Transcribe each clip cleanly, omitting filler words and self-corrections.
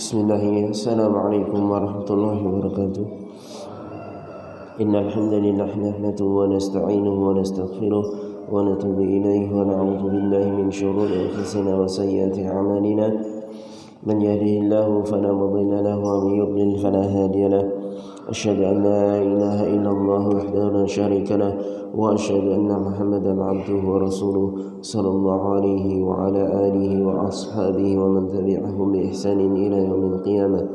Bismillahirrahmanirrahim. Assalamualaikum warahmatullahi wabarakatuh. Innal hamdalillah nahmaduhu wa nasta'inuhu wa nastaghfiruh wa natubu ilayhi wa na'udzu billahi min shururi anfusina wa sayyiati a'malina. Man yahdihillahu fala mudilla lahu wa man yudlil fala hadiya lahu. Asyhadu an la ilaha illallah wahdahu la syarika lahu wa asyhadu anna Muhammadan 'abduhu wa rasuluh sallallahu alaihi wa ala alihi wa ashabihi wa man tabi'ahum bi ihsanin ila yaumil qiyamah.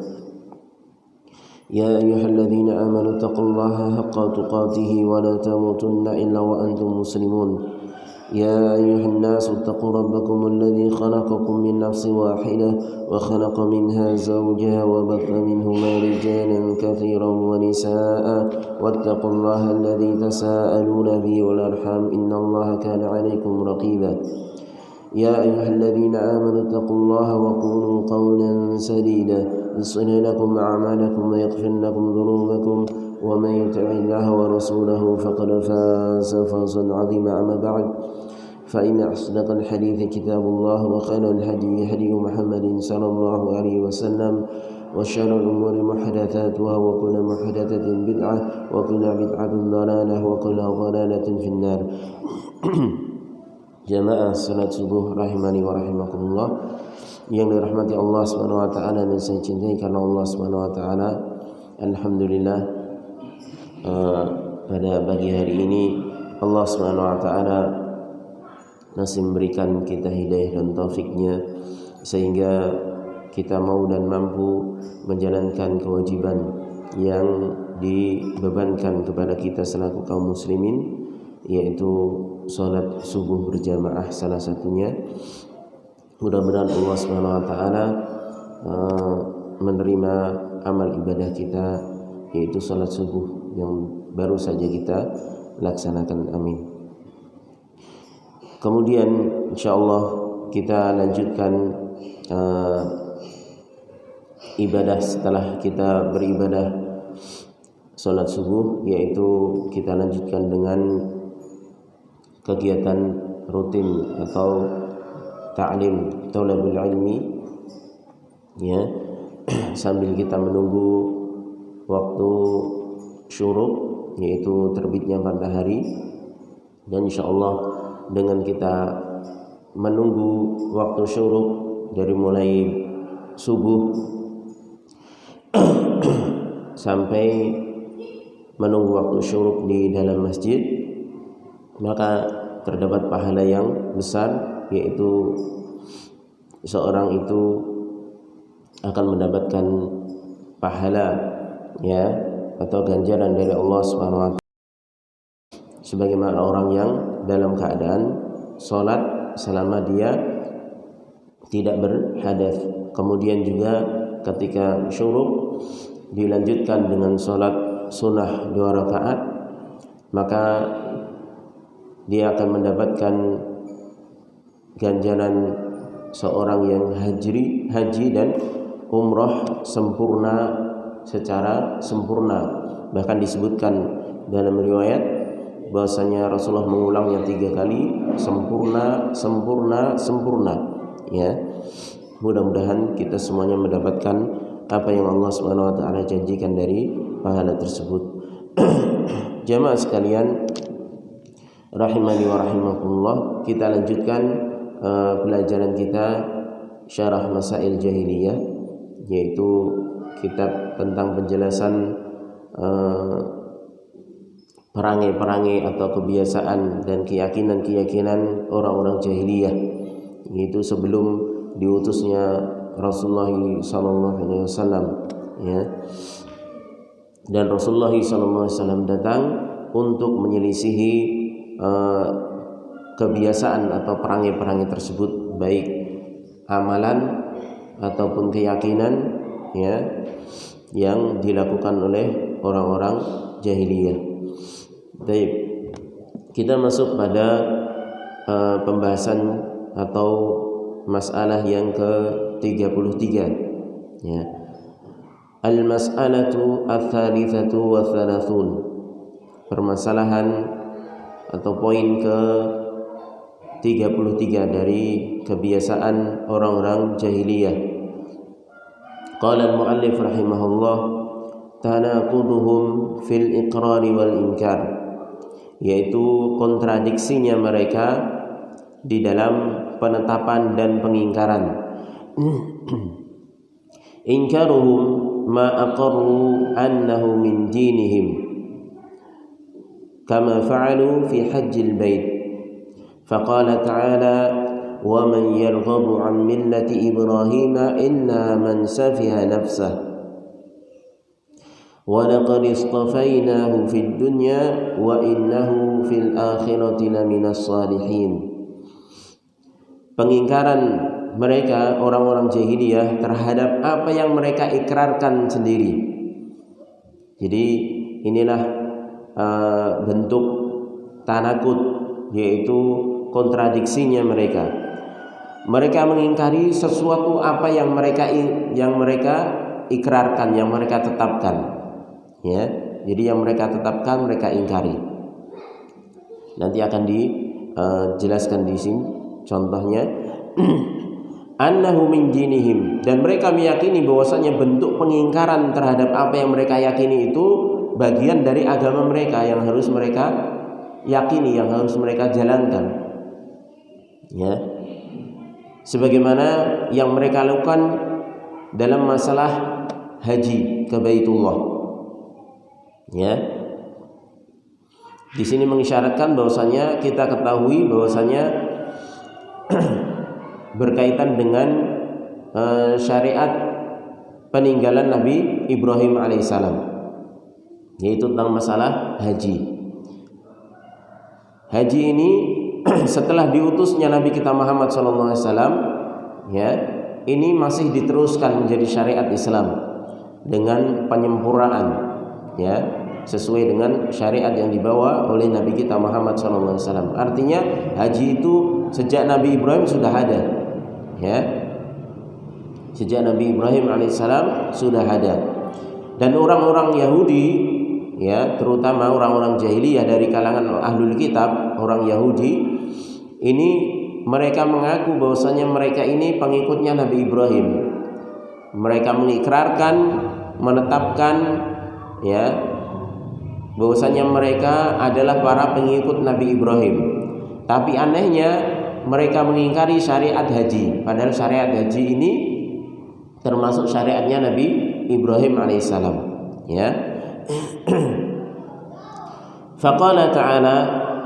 Ya ayyuhalladzina amanu taqullaha haqqa tuqatih wa la tamutunna illa wa antum muslimun. يا أيها الناس اتقوا ربكم الذي خلقكم من نفس واحدة وخلق منها زوجها وبث منهما رجالا كثيرا ونساء واتقوا الله الذي تساءلون به والأرحام إن الله كان عليكم رقيبا يا أيها الذين آمنوا اتقوا الله وقولوا قولا سديدا يصلح لكم أعمالكم ويغفر لكم ذنوبكم ومن يطع الله ورسوله فقد فاز فوزا عظيما. أما بعد فإن أصدق الحديث كتاب الله وخير الهدي هدي محمد صلى الله عليه وسلم وشر الأمور محدثاتها وكل محدثة بدعة وكل بدعة ضلالة وكل ضلالة في النار. Jamaah salat subuh rahimani wa rahimakumullah yang dirahmati Allah Subhanahu wa taala dan saya cintai karena Allah Subhanahu wa taala. Alhamdulillah, pada pagi hari ini Allah Subhanahu wa taala masih memberikan kita hidayah dan taufiknya sehingga kita mau dan mampu menjalankan kewajiban yang dibebankan kepada kita selaku kaum muslimin, yaitu salat subuh berjamaah salah satunya. Mudah-mudahan Allah Subhanahu wa taala menerima amal ibadah kita, yaitu salat subuh yang baru saja kita laksanakan. Amin. Kemudian insyaallah kita lanjutkan ibadah setelah kita beribadah salat subuh, yaitu kita lanjutkan dengan kegiatan rutin atau ta'lim thalabul ilmi, ya, sambil kita menunggu waktu syuruk, yaitu terbitnya matahari. Dan insyaallah dengan kita menunggu waktu syuruk dari mulai subuh sampai menunggu waktu syuruk di dalam masjid, maka terdapat pahala yang besar, yaitu seorang itu akan mendapatkan pahala, ya, atau ganjaran dari Allah Subhanahu wa taala sebagaimana orang yang dalam keadaan salat selama dia tidak berhadas. Kemudian juga ketika syuruk dilanjutkan dengan salat sunnah 2 rakaat, maka dia akan mendapatkan ganjaran seorang yang haji dan umrah sempurna, secara sempurna. Bahkan disebutkan dalam riwayat bahwasanya Rasulullah mengulangnya 3 kali, sempurna, sempurna, sempurna, ya. Mudah-mudahan kita semuanya mendapatkan apa yang Allah Subhanahu wa taala janjikan dari pahala tersebut. Jamaah sekalian rahimani wa rahimakumullah, kita lanjutkan pelajaran kita Syarah Masail Jahiliyah, yaitu kitab tentang penjelasan perangai-perangai atau kebiasaan dan keyakinan-keyakinan orang-orang jahiliyah, yaitu sebelum diutusnya Rasulullah sallallahu alaihi wasallam, ya. Dan Rasulullah sallallahu alaihi wasallam datang untuk menyelisihi kebiasaan atau perangai-perangai tersebut, baik amalan ataupun keyakinan, ya, yang dilakukan oleh orang-orang jahiliyah. Baik, kita masuk pada pembahasan atau masalah yang ke-33, ya. Al-mas'alatu ats-tsalitsatu wa tsalasun. Permasalahan atau poin ke-33 dari kebiasaan orang-orang jahiliyah. Qala al-muallif rahimahullah, tanaquduhum fil iqrari wal inkar, yaitu kontradiksinya mereka di dalam penetapan dan pengingkaran. Inkaruhum ma aqarru annahu min dinihim kama fa'alu fi hajjil bait. Faqala ta'ala, wa man yarghabu an millati Ibrahim illa man safiha nafsah wa laqad istafainahu fid dunya wa innahu fil akhirati laminas salihin. Pengingkaran mereka orang-orang jahiliyah terhadap apa yang mereka ikrarkan sendiri. Jadi inilah bentuk tanakut, yaitu kontradiksinya mereka. Mereka mengingkari sesuatu apa yang mereka ikrarkan, yang mereka tetapkan, ya. Jadi yang mereka tetapkan mereka ingkari. Nanti akan dijelaskan di sini contohnya. Annahu min dinihim, dan mereka meyakini bahwasanya bentuk pengingkaran terhadap apa yang mereka yakini itu bagian dari agama mereka yang harus mereka yakini, yang harus mereka jalankan, ya. Sebagaimana yang mereka lakukan dalam masalah haji ke Baitullah, ya. Di sini mengisyaratkan bahwasanya kita ketahui bahwasanya berkaitan dengan syariat peninggalan Nabi Ibrahim alaihissalam, yaitu tentang masalah haji. Haji ini setelah diutusnya Nabi kita Muhammad SAW, ya, ini masih diteruskan menjadi syariat Islam dengan penyempurnaan, ya, sesuai dengan syariat yang dibawa oleh Nabi kita Muhammad SAW. Artinya haji itu sejak Nabi Ibrahim sudah ada, ya, sejak Nabi Ibrahim alaihissalam sudah ada. Dan orang-orang Yahudi, ya, terutama orang-orang jahiliyah dari kalangan ahlul kitab, orang Yahudi ini, mereka mengaku bahwasanya mereka ini pengikutnya Nabi Ibrahim. Mereka mengikrarkan, menetapkan, ya, bahwasanya mereka adalah para pengikut Nabi Ibrahim. Tapi anehnya mereka mengingkari syariat haji, padahal syariat haji ini termasuk syariatnya Nabi Ibrahim alaihissalam, ya. Faqala ta'ala,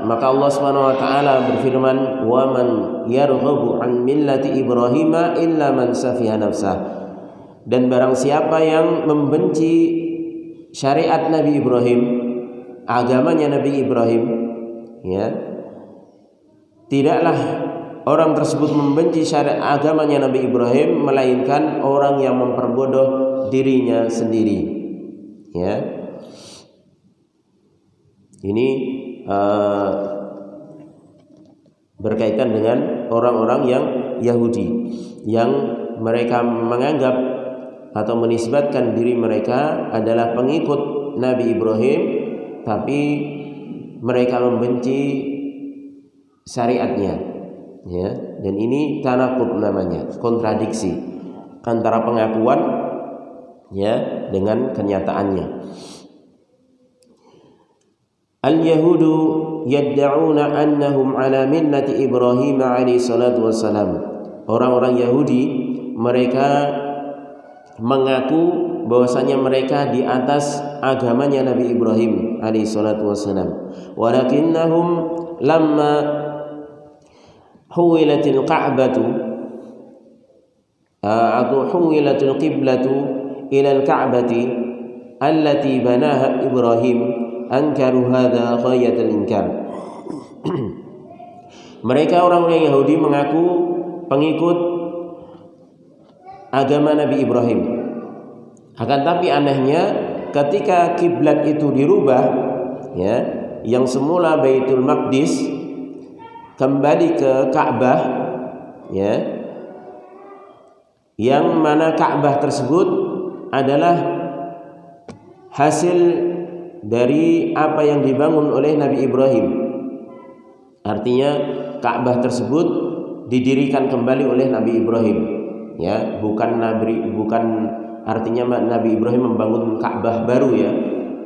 maka Allah Subhanahu wa taala berfirman, wa man yarghabu an millati Ibrahim illa man safiha nafsah, dan barang siapa yang membenci syariat Nabi Ibrahim, agamanya Nabi Ibrahim, ya, tidaklah orang tersebut membenci syariat agamanya Nabi Ibrahim melainkan orang yang memperbodoh dirinya sendiri, ya. Ini berkaitan dengan orang-orang yang Yahudi yang mereka menganggap atau menisbatkan diri mereka adalah pengikut Nabi Ibrahim, tapi mereka membenci syariatnya, ya. Dan ini tanaqud namanya, kontradiksi antara pengakuan, ya, dengan kenyataannya. Al-Yahudu yadda'una annahum ala millati Ibrahim alaihi salatu wassalam. Orang-orang Yahudi mereka mengaku bahwasanya mereka di atas agamanya Nabi Ibrahim alaihi salatu wassalam. Walakinnahum lamma huwilatil ka'batu atau huwilatil qiblatu ila al-ka'bati allati banaha Ibrahim ankaru hadza ghayatul inkar. Mereka orang-orang Yahudi mengaku pengikut agama Nabi Ibrahim. Akan tapi anehnya ketika kiblat itu dirubah, ya, yang semula Baitul Maqdis kembali ke Ka'bah, ya, yang mana Ka'bah tersebut adalah hasil dari apa yang dibangun oleh Nabi Ibrahim. Artinya Ka'bah tersebut didirikan kembali oleh Nabi Ibrahim, ya, bukan artinya Nabi Ibrahim membangun Ka'bah baru ya,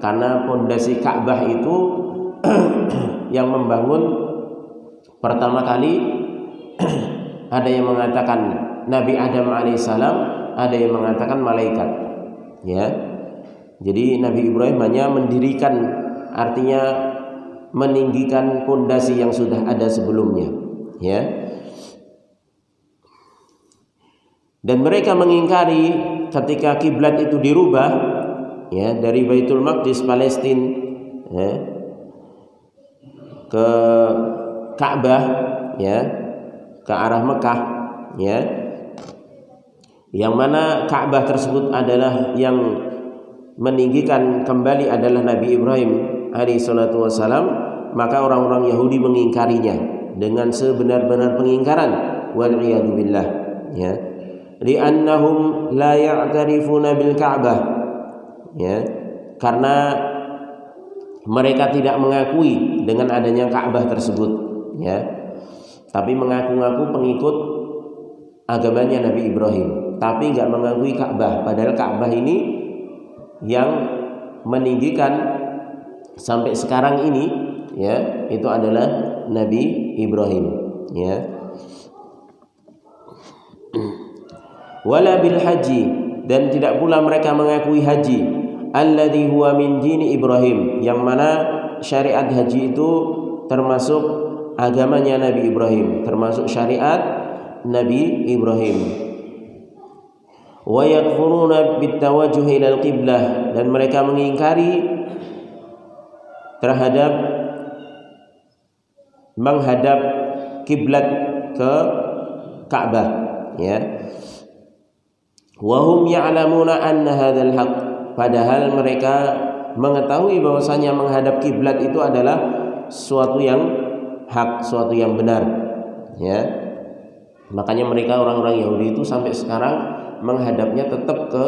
karena pondasi Ka'bah itu yang membangun pertama kali ada yang mengatakan Nabi Adam alaihissalam, ada yang mengatakan malaikat ya. Jadi Nabi Ibrahim hanya mendirikan, artinya meninggikan pondasi yang sudah ada sebelumnya ya. Dan mereka mengingkari ketika kiblat itu dirubah ya, dari Baitul Maqdis Palestina ya, ke Ka'bah ya, ke arah Mekah ya, yang mana Ka'bah tersebut adalah yang meninggikan kembali adalah Nabi Ibrahim alaihi salatu wassalam, maka orang-orang Yahudi mengingkarinya dengan sebenar-benar pengingkaran, wal iyadu billah ya. Li'annahum la ya'tarifuna bil Ka'bah ya, karena mereka tidak mengakui dengan adanya Ka'bah tersebut ya, tapi mengaku-ngaku pengikut agamanya Nabi Ibrahim, tapi nggak mengakui Ka'bah. Padahal Ka'bah ini yang meninggikan sampai sekarang ini ya, itu adalah Nabi Ibrahim ya. Wala bil haji, dan tidak pula mereka mengakui haji, alladzi huwa min dini Ibrahim, yang mana syariat haji itu termasuk agamanya Nabi Ibrahim, termasuk syariat Nabi Ibrahim. Wa yakfuruna bitawajjuh ilal qiblah, dan mereka mengingkari terhadap menghadap kiblat ke Ka'bah ya. Wa hum ya'lamuna anna hadzal haqq, padahal mereka mengetahui bahwasanya menghadap kiblat itu adalah suatu yang hak, suatu yang benar ya. Makanya mereka orang-orang Yahudi itu sampai sekarang menghadapnya tetap ke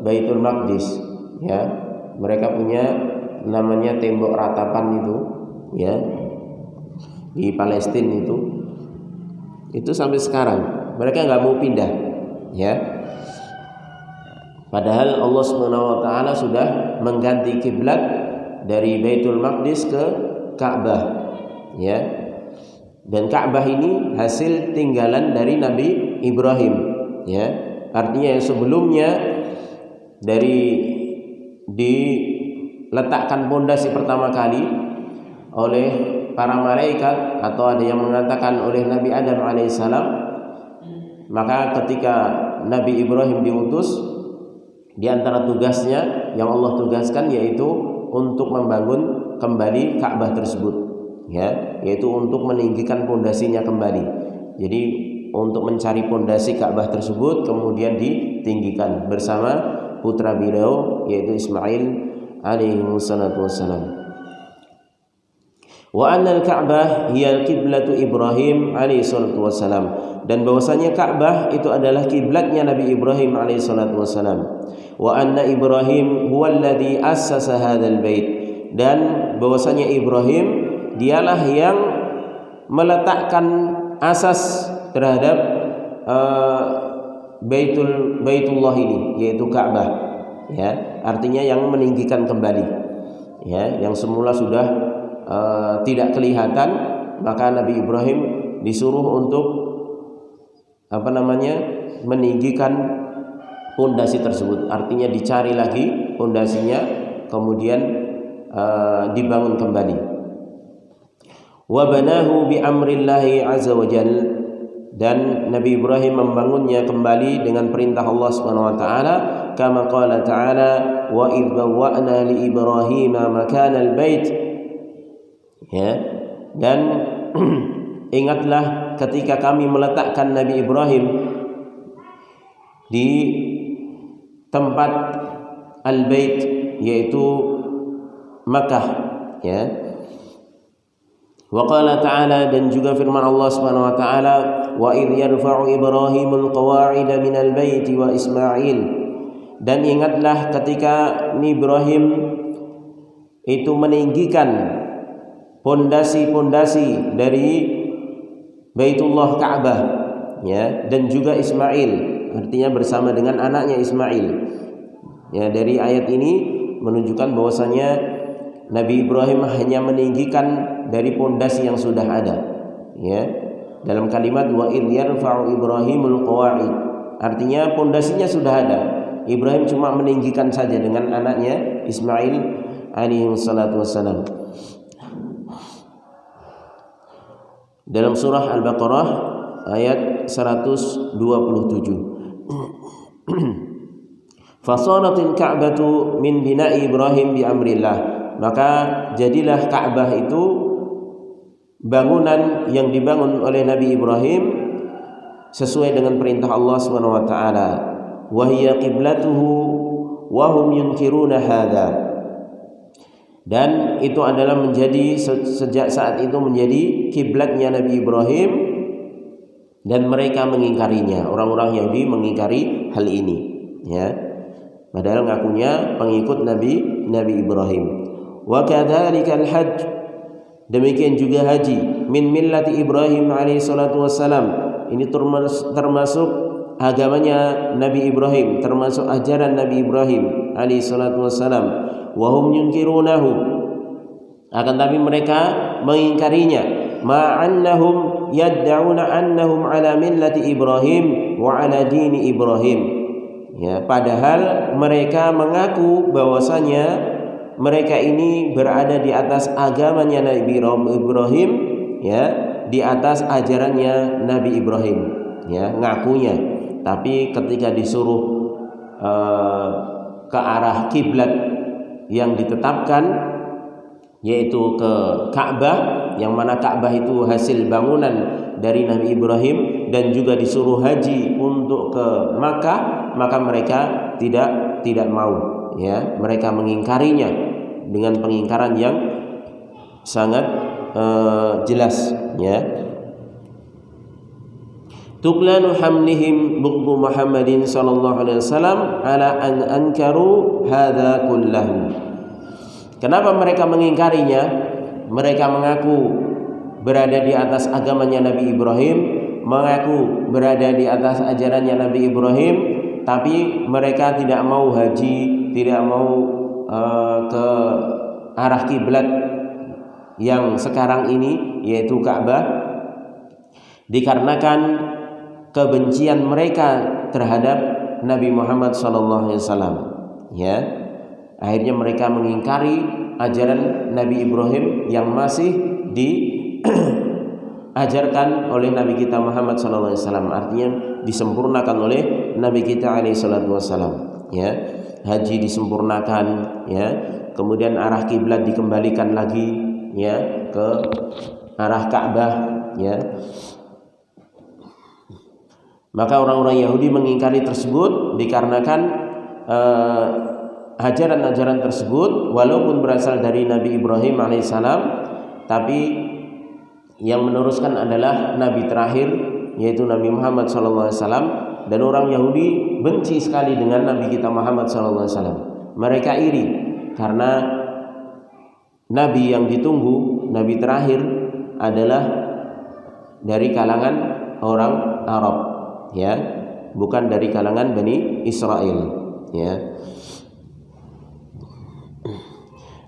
Baitul Maqdis ya. Mereka punya namanya tembok ratapan itu ya, di Palestina itu sampai sekarang mereka nggak mau pindah ya. Padahal Allah Subhanahu wa taala sudah mengganti kiblat dari Baitul Maqdis ke Ka'bah ya. Dan Ka'bah ini hasil tinggalan dari Nabi Ibrahim ya. Artinya yang sebelumnya dari diletakkan pondasi pertama kali oleh para malaikat, atau ada yang mengatakan oleh Nabi Adam alaihissalam, maka ketika Nabi Ibrahim diutus, di antara tugasnya yang Allah tugaskan yaitu untuk membangun kembali Ka'bah tersebut ya, yaitu untuk meninggikan pondasinya kembali. Jadi untuk mencari pondasi Ka'bah tersebut kemudian ditinggikan bersama putra beliau yaitu Ismail alaihi wassalatu wassalam. Wa anna al-Ka'bah hiya al-qiblatu Ibrahim alaihi salatu wassalam, dan bahwasanya Ka'bah itu adalah kiblatnya Nabi Ibrahim alaihi salatu wassalam. Wa anna Ibrahim huwa alladhi assasa hadzal bait, dan bahwasanya Ibrahim dialah yang meletakkan asas terhadap Baitullah ini, yaitu Ka'bah ya, artinya yang meninggikan kembali ya, yang semula sudah tidak kelihatan, maka Nabi Ibrahim disuruh untuk meninggikan pondasi tersebut, artinya dicari lagi pondasinya kemudian dibangun kembali. Wa banahu bi amrillahi azza wa jalla, dan Nabi Ibrahim membangunnya kembali dengan perintah Allah Subhanahu wa taala, kama qala ta'ala wa idh bawwa'na li Ibrahima makanal bait ya. Dan ingatlah ketika kami meletakkan Nabi Ibrahim di tempat al-bait yaitu Makkah ya. Wa qala ta'ala, dan juga firman Allah Subhanahu wa taala, wa idh yarfa'u Ibrahimul qawa'ida minal baiti wa Ismail, dan ingatlah ketika Ibrahim itu meninggikan pondasi-pondasi dari Baitullah Ka'bah ya, dan juga Ismail, artinya bersama dengan anaknya Ismail Ya, dari ayat ini menunjukkan bahwasanya Nabi Ibrahim hanya meninggikan dari pondasi yang sudah ada. Ya, dalam kalimat wa idh yarfa'u Ibrahimul qawa'id, artinya pondasinya sudah ada. Ibrahim cuma meninggikan saja dengan anaknya Ismail alaihi salatu wassalam. Dalam surah Al-Baqarah ayat 127. Fasaratil Ka'batu min bina'i Ibrahim bi amrillah, maka jadilah Ka'bah itu bangunan yang dibangun oleh Nabi Ibrahim sesuai dengan perintah Allah Subhanahu wa taala. Wa hiya qiblatuhu wa hum yunkiruna hadza, dan itu adalah menjadi sejak saat itu menjadi kiblatnya Nabi Ibrahim dan mereka mengingkarinya. Orang-orang Yahudi mengingkari hal ini, ya. Padahal ngakunya pengikut Nabi Ibrahim. Wa kadzalikal hajj, demikian juga haji, min millati Ibrahim alaihi salatu wassalam, ini termasuk agamanya Nabi Ibrahim, termasuk ajaran Nabi Ibrahim alaihi salatu wassalam. Wa hum yunkirunahu, akan tapi mereka mengingkarinya. Ma'annahum yad'una annahum ala millati Ibrahim wa ala dini Ibrahim. Ya, padahal mereka mengaku bahwasanya mereka ini berada di atas agamanya Nabi Ibrahim, ya, di atas ajarannya Nabi Ibrahim, ya, ngakunya. Tapi ketika disuruh ke arah kiblat yang ditetapkan, yaitu ke Ka'bah, yang mana Ka'bah itu hasil bangunan dari Nabi Ibrahim, dan juga disuruh haji untuk ke Makkah, maka mereka tidak mau, ya, mereka mengingkarinya dengan pengingkaran yang sangat jelas, ya. Tuqlanu hamlihim bughdu Muhammadin sallallahu alaihi wasallam ala an ankaru hadza kullahu. Kenapa mereka mengingkarinya? Mereka mengaku berada di atas agamanya Nabi Ibrahim, mengaku berada di atas ajarannya Nabi Ibrahim, tapi mereka tidak mau haji, tidak mau ke arah kiblat yang sekarang ini, yaitu Ka'bah, dikarenakan kebencian mereka terhadap Nabi Muhammad SAW, ya. Akhirnya mereka mengingkari ajaran Nabi Ibrahim yang masih diajarkan oleh Nabi kita Muhammad SAW, artinya disempurnakan oleh Nabi kita alaihissalam, ya. Haji disempurnakan, ya. Kemudian arah kiblat dikembalikan lagi, ya, ke arah Ka'bah, ya. Maka orang-orang Yahudi mengingkari tersebut dikarenakan ajaran-ajaran tersebut walaupun berasal dari Nabi Ibrahim alaihissalam, tapi yang meneruskan adalah Nabi terakhir, yaitu Nabi Muhammad SAW. Dan orang Yahudi benci sekali dengan Nabi kita Muhammad SAW. Mereka iri karena Nabi yang ditunggu, Nabi terakhir, adalah dari kalangan orang Arab, ya, bukan dari kalangan Bani Israel, ya.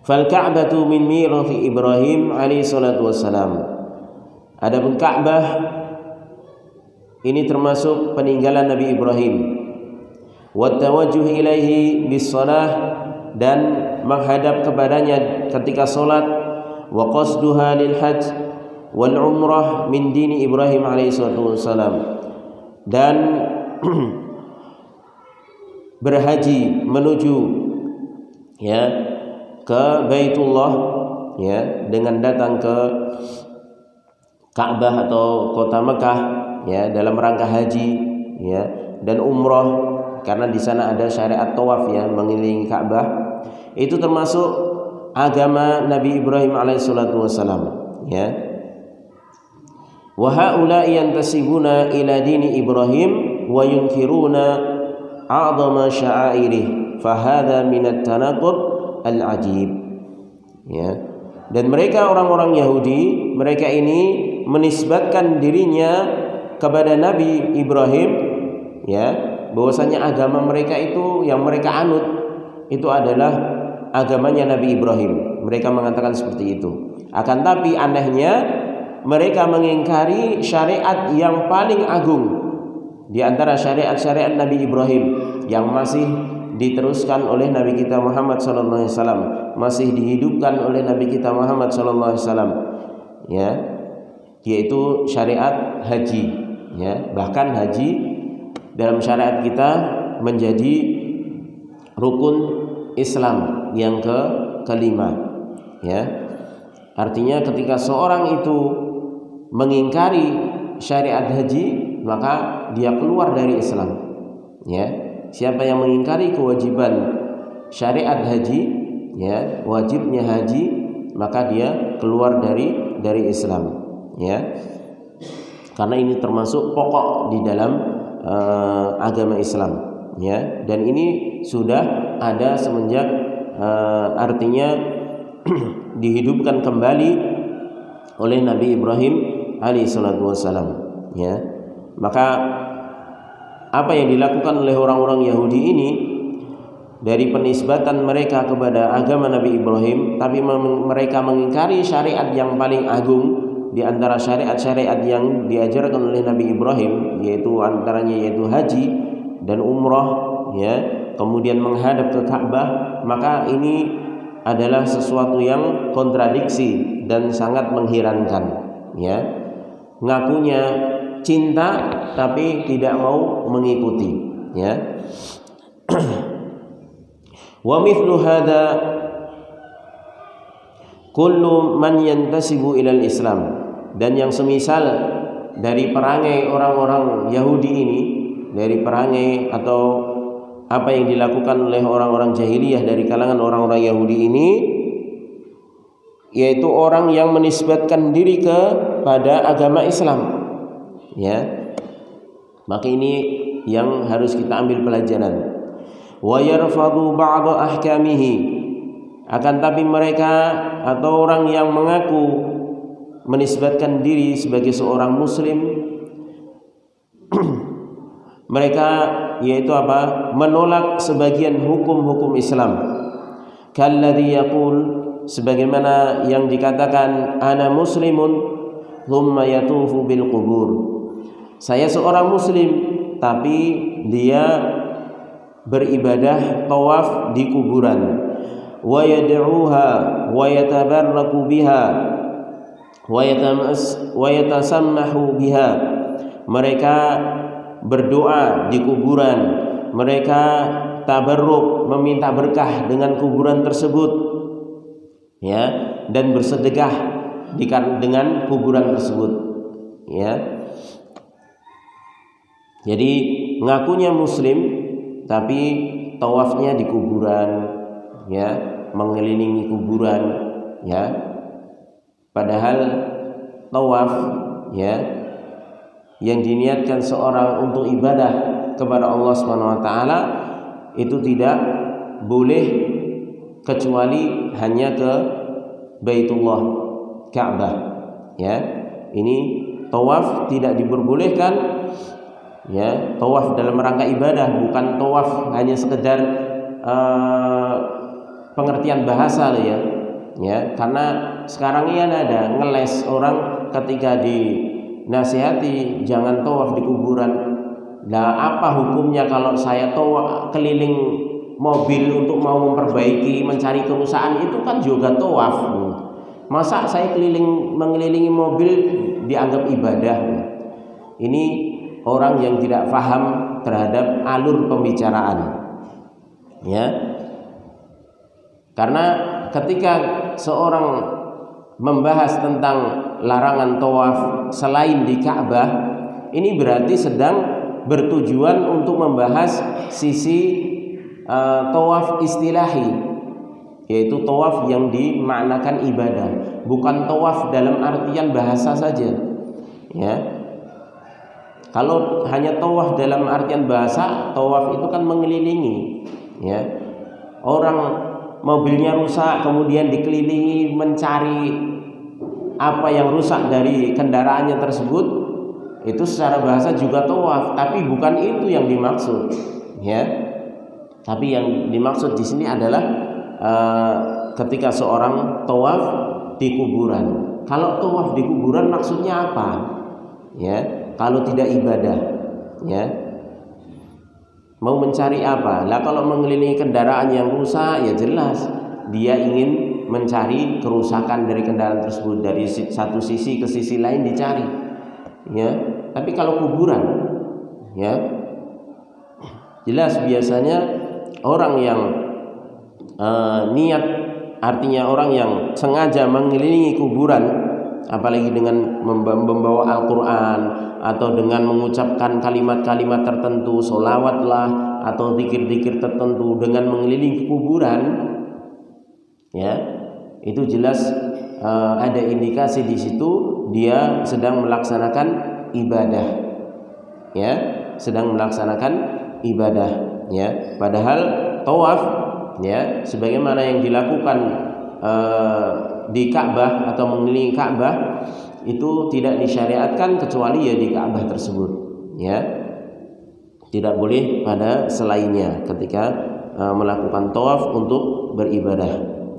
Fal Ka'batu min mirathi Ibrahim alaihi salatu wassalam. Adapun Ka'bah ini termasuk peninggalan Nabi Ibrahim. Wa tawajjuh ilaihi bis shalah, dan menghadap kepadanya ketika salat. Wa qasduha lil hajj wal umrah min dini Ibrahim alaihi salatu wassalam, dan berhaji menuju, ya, ke Baitullah, ya, dengan datang ke Ka'bah atau kota Mekah, ya, dalam rangka haji, ya, dan umrah, karena di sana ada syariat tawaf, ya, mengelilingi Ka'bah. Itu termasuk agama Nabi Ibrahim alaihissalatu wassalam, ya. Wa haula'i yantasibuna ila dini Ibrahim wa yunkiruna a'dhama sya'airih fa hadza min at-tanaqud al-ajib, ya. Dan mereka orang-orang Yahudi, mereka ini menisbatkan dirinya kepada Nabi Ibrahim, ya, bahwasanya agama mereka itu yang mereka anut, itu adalah agamanya Nabi Ibrahim. Mereka mengatakan seperti itu. Akan tapi anehnya mereka mengingkari syariat yang paling agung di antara syariat-syariat Nabi Ibrahim yang masih diteruskan oleh Nabi kita Muhammad sallallahu alaihi wasallam, masih dihidupkan oleh Nabi kita Muhammad sallallahu alaihi wasallam, ya, yaitu syariat haji, ya. Bahkan haji dalam syariat kita menjadi rukun Islam yang kelima, ya. Artinya ketika seorang itu mengingkari syariat haji, maka dia keluar dari Islam, ya. Siapa yang mengingkari kewajiban syariat haji, ya, wajibnya haji, maka dia keluar dari Islam, ya. Karena ini termasuk pokok di dalam agama Islam, ya. Dan ini sudah ada semenjak artinya dihidupkan kembali oleh Nabi Ibrahim alaihissalatu wassalam, ya. Maka apa yang dilakukan oleh orang-orang Yahudi ini dari penisbatan mereka kepada agama Nabi Ibrahim, tapi mereka mengingkari syariat yang paling agung di antara syariat-syariat yang diajarkan oleh Nabi Ibrahim, yaitu antaranya yaitu haji dan umrah, ya, kemudian menghadap ke Ka'bah. Maka ini adalah sesuatu yang kontradiksi dan sangat mengherankan, ya. Ngakunya cinta tapi tidak mau mengikuti, ya. Wa mithlu hadza kullu man yantasibu ilal Islam, dan yang semisal dari perangai orang-orang Yahudi ini, dari perangai atau apa yang dilakukan oleh orang-orang jahiliyah dari kalangan orang-orang Yahudi ini, yaitu orang yang menisbatkan diri kepada agama Islam, ya. Maka ini yang harus kita ambil pelajaran. Wa yarfadu ba'd ahkamihi, akan tapi mereka atau orang yang mengaku menisbatkan diri sebagai seorang muslim, mereka yaitu apa? Menolak sebagian hukum-hukum Islam. Kalladzi yaqul, sebagaimana yang dikatakan ana muslimun thumma yatufu bil qubur. Saya seorang muslim tapi dia beribadah tawaf di kuburan. Wa yad'uha wa yatabarraku biha wa yatasammahu biha. Mereka berdoa di kuburan, mereka tabarruk, meminta berkah dengan kuburan tersebut, ya, dan bersedekah dengan kuburan tersebut, ya. Jadi ngakunya muslim tapi tawafnya di kuburan, ya, mengelilingi kuburan, ya. Padahal tawaf, ya, yang diniatkan seorang untuk ibadah kepada Allah Subhanahu wa taala itu tidak boleh kecuali hanya ke Baitullah, Ka'bah, ya. Ini tawaf tidak diperbolehkan, ya. Tawaf dalam rangka ibadah, bukan tawaf hanya sekedar pengertian bahasa, ya. Ya, karena sekarang ini ada ngeles orang ketika dinasihati jangan tawaf di kuburan. Nah, apa hukumnya kalau saya tawaf keliling mobil untuk mau memperbaiki, mencari kerusakan, itu kan juga tawaf. Masa saya mengelilingi mobil dianggap ibadah? Ini orang yang tidak paham terhadap alur pembicaraan, ya. Karena ketika seorang membahas tentang larangan tawaf selain di Ka'bah, ini berarti sedang bertujuan untuk membahas sisi tawaf istilahi, yaitu tawaf yang dimaknakan ibadah, bukan tawaf dalam artian bahasa saja, ya. Kalau hanya tawaf dalam artian bahasa, tawaf itu kan mengelilingi, ya. Orang mobilnya rusak kemudian dikelilingi mencari apa yang rusak dari kendaraannya tersebut, itu secara bahasa juga tawaf, tapi bukan itu yang dimaksud, ya. Tapi yang dimaksud di sini adalah ketika seorang tawaf di kuburan. Kalau tawaf di kuburan maksudnya apa? Ya, kalau tidak ibadah, ya. Mau mencari apa? Lah kalau mengelilingi kendaraan yang rusak, ya jelas dia ingin mencari kerusakan dari kendaraan tersebut, dari satu sisi ke sisi lain dicari. Ya. Tapi kalau kuburan, ya, jelas biasanya orang yang niat, artinya orang yang sengaja mengelilingi kuburan, apalagi dengan membawa Al-Quran atau dengan mengucapkan kalimat-kalimat tertentu, sholawatlah atau zikir-zikir tertentu dengan mengelilingi kuburan, ya, itu jelas ada indikasi di situ dia sedang melaksanakan ibadah, ya, sedang melaksanakan ibadah, ya. Padahal tawaf, ya, sebagaimana yang dilakukan di Ka'bah atau mengelilingi Ka'bah itu tidak disyariatkan kecuali ya di Ka'bah tersebut, ya. Tidak boleh pada selainnya ketika melakukan tawaf untuk beribadah,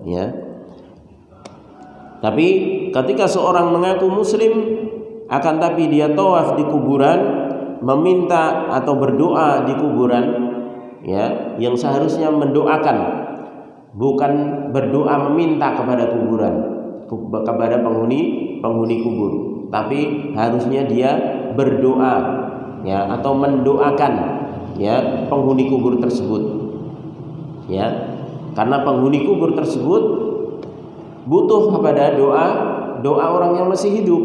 ya. Tapi ketika seorang mengaku muslim akan tapi dia tawaf di kuburan, meminta atau berdoa di kuburan, ya, yang seharusnya mendoakan, bukan berdoa meminta kepada kuburan, kepada penghuni kubur, tapi harusnya dia berdoa, ya, atau mendoakan, ya, penghuni kubur tersebut, ya, karena penghuni kubur tersebut butuh kepada doa orang yang masih hidup,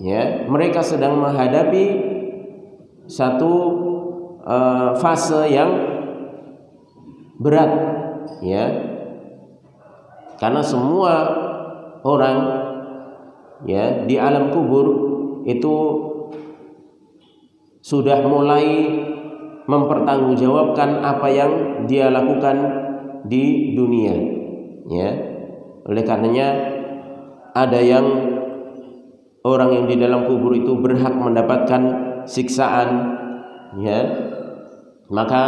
ya. Mereka sedang menghadapi satu fase yang berat, ya, karena semua orang, ya, di alam kubur itu sudah mulai mempertanggungjawabkan apa yang dia lakukan di dunia, ya. Oleh karenanya ada yang orang yang di dalam kubur itu berhak mendapatkan siksaan, ya. Maka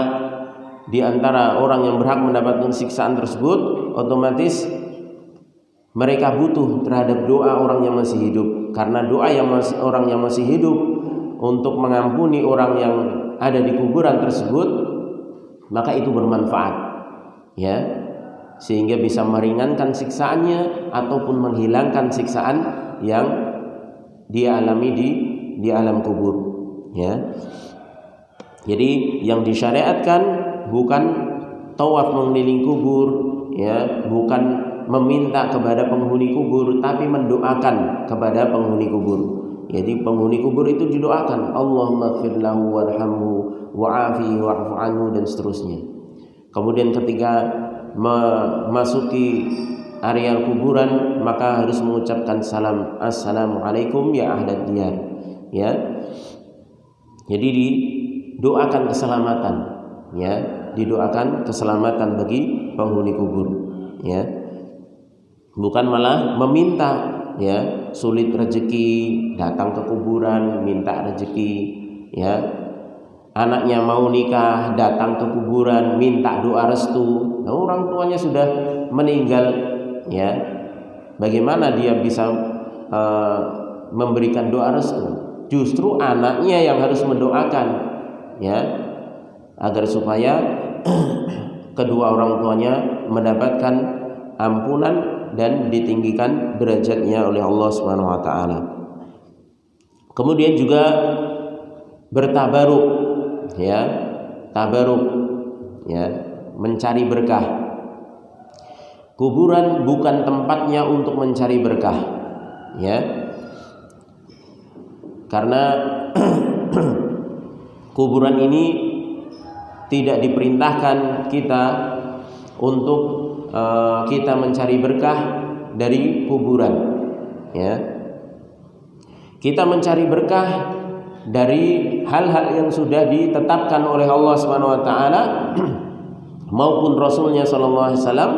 di antara orang yang berhak mendapatkan siksaan tersebut, otomatis mereka butuh terhadap doa orang yang masih hidup, karena doa orang yang masih hidup untuk mengampuni orang yang ada di kuburan tersebut, maka itu bermanfaat, ya, sehingga bisa meringankan siksaannya ataupun menghilangkan siksaan yang dia alami di alam kubur, ya. Jadi yang disyariatkan bukan tawaf mengelilingi kubur, ya, bukan meminta kepada penghuni kubur, tapi mendoakan kepada penghuni kubur. Jadi penghuni kubur itu didoakan, Allahumma ighfir lahu warhamhu wa'afihi wa'fu anhu, dan seterusnya. Kemudian ketika memasuki area kuburan maka harus mengucapkan salam, assalamualaikum ya ahlad diyar, ya. Jadi didoakan keselamatan, ya, didoakan keselamatan bagi penghuni kubur, ya. Bukan malah meminta, ya, sulit rezeki datang ke kuburan minta rezeki, ya. Anaknya mau nikah datang ke kuburan minta doa restu. Nah, orang tuanya sudah meninggal, ya. Bagaimana dia bisa memberikan doa restu? Justru anaknya yang harus mendoakan, ya, agar supaya kedua orang tuanya mendapatkan ampunan dan ditinggikan derajatnya oleh Allah Subhanahu wa taala. Kemudian juga bertabaruk, ya, tabaruk, ya, mencari berkah. Kuburan bukan tempatnya untuk mencari berkah, ya. Karena kuburan ini tidak diperintahkan kita untuk kita mencari berkah dari kuburan, ya. Kita mencari berkah dari hal-hal yang sudah ditetapkan oleh Allah Subhanahu wa taala maupun Rasulnya sallallahu alaihi wasallam,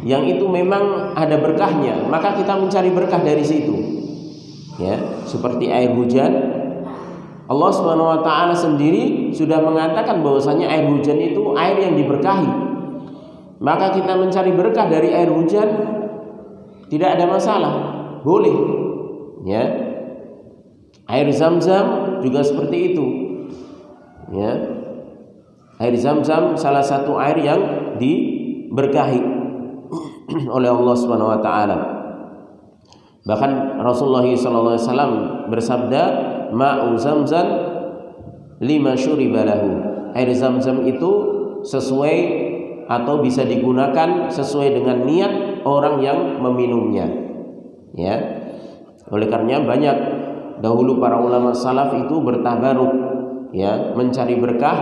yang itu memang ada berkahnya, maka kita mencari berkah dari situ, ya, seperti air hujan, Allah Subhanahu wa taala sendiri sudah mengatakan bahwasanya air hujan itu air yang diberkahi. Maka kita mencari berkah dari air hujan tidak ada masalah, boleh. Ya. Air Zam-Zam juga seperti itu. Ya. Air Zam-Zam salah satu air yang diberkahi oleh Allah Subhanahu wa taala. Bahkan Rasulullah SAW bersabda, ma'u Zamzam lima syuriba lahu. Air Zam-Zam itu sesuai atau bisa digunakan sesuai dengan niat orang yang meminumnya. Ya. Oleh karenanya banyak dahulu para ulama salaf itu bertabaruk, ya, mencari berkah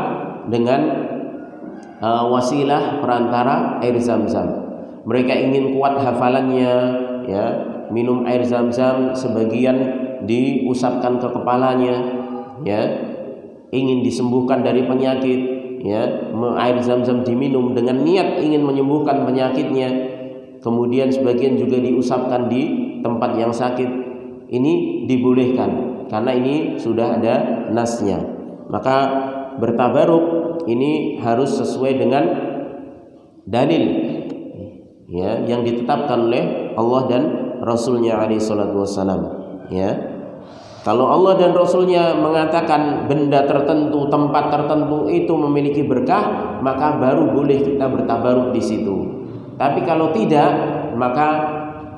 dengan wasilah perantara air Zam-Zam. Mereka ingin kuat hafalannya, ya, minum air Zam-Zam, sebagian diusapkan ke kepalanya, ya, ingin disembuhkan dari penyakit, ya, air Zam-Zam diminum dengan niat ingin menyembuhkan penyakitnya. Kemudian sebagian juga diusapkan di tempat yang sakit. Ini dibolehkan karena ini sudah ada nasnya. Maka bertabaruk ini harus sesuai dengan dalil, ya, yang ditetapkan oleh Allah dan Rasulnya alaihi salatu wassalam. Ya, kalau Allah dan Rasulnya mengatakan benda tertentu, tempat tertentu itu memiliki berkah, maka baru boleh kita bertabaruk di situ. Tapi kalau tidak, maka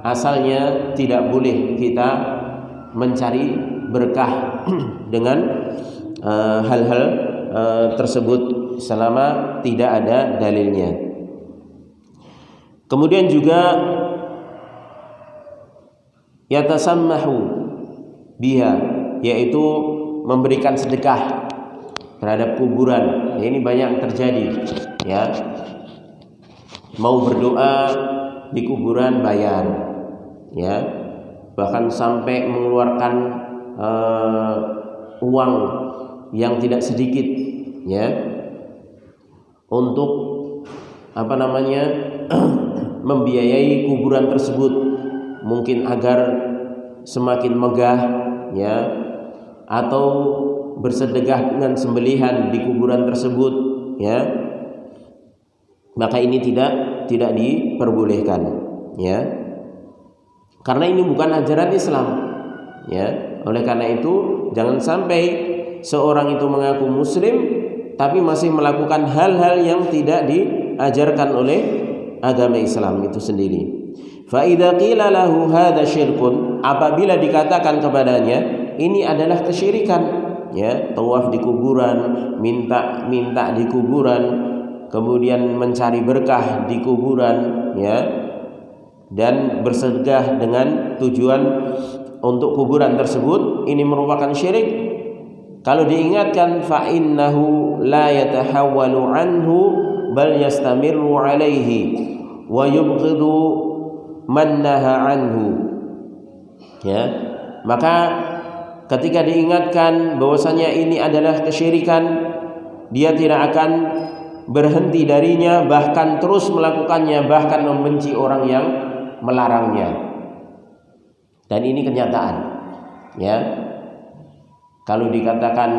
asalnya tidak boleh kita mencari berkah dengan hal-hal tersebut selama tidak ada dalilnya. Kemudian juga yatasammahu biha, yaitu memberikan sedekah terhadap kuburan. Ya, ini banyak terjadi, ya. Mau berdoa di kuburan bayar, ya, bahkan sampai mengeluarkan uang yang tidak sedikit, ya, untuk membiayai kuburan tersebut, mungkin agar semakin megah, ya, atau bersedekah dengan sembelihan di kuburan tersebut, ya. Maka ini tidak diperbolehkan, ya, karena ini bukan ajaran Islam, ya. Oleh karena itu jangan sampai seorang itu mengaku muslim tapi masih melakukan hal-hal yang tidak diajarkan oleh agama Islam itu sendiri. Fa idza qila lahu hadza syirkun, apabila dikatakan kepadanya ini adalah kesyirikan, ya, tawaf di kuburan, minta di kuburan, kemudian mencari berkah di kuburan, ya, dan bersedekah dengan tujuan untuk kuburan tersebut, ini merupakan syirik. Kalau diingatkan, fa innahu la yatahawwalu anhu bal yastamirru alaihi wa yubghidu man naha anhu, ya, maka ketika diingatkan bahwasanya ini adalah kesyirikan, dia tidak akan berhenti darinya, bahkan terus melakukannya, bahkan membenci orang yang melarangnya. Dan ini kenyataan, ya. Kalau dikatakan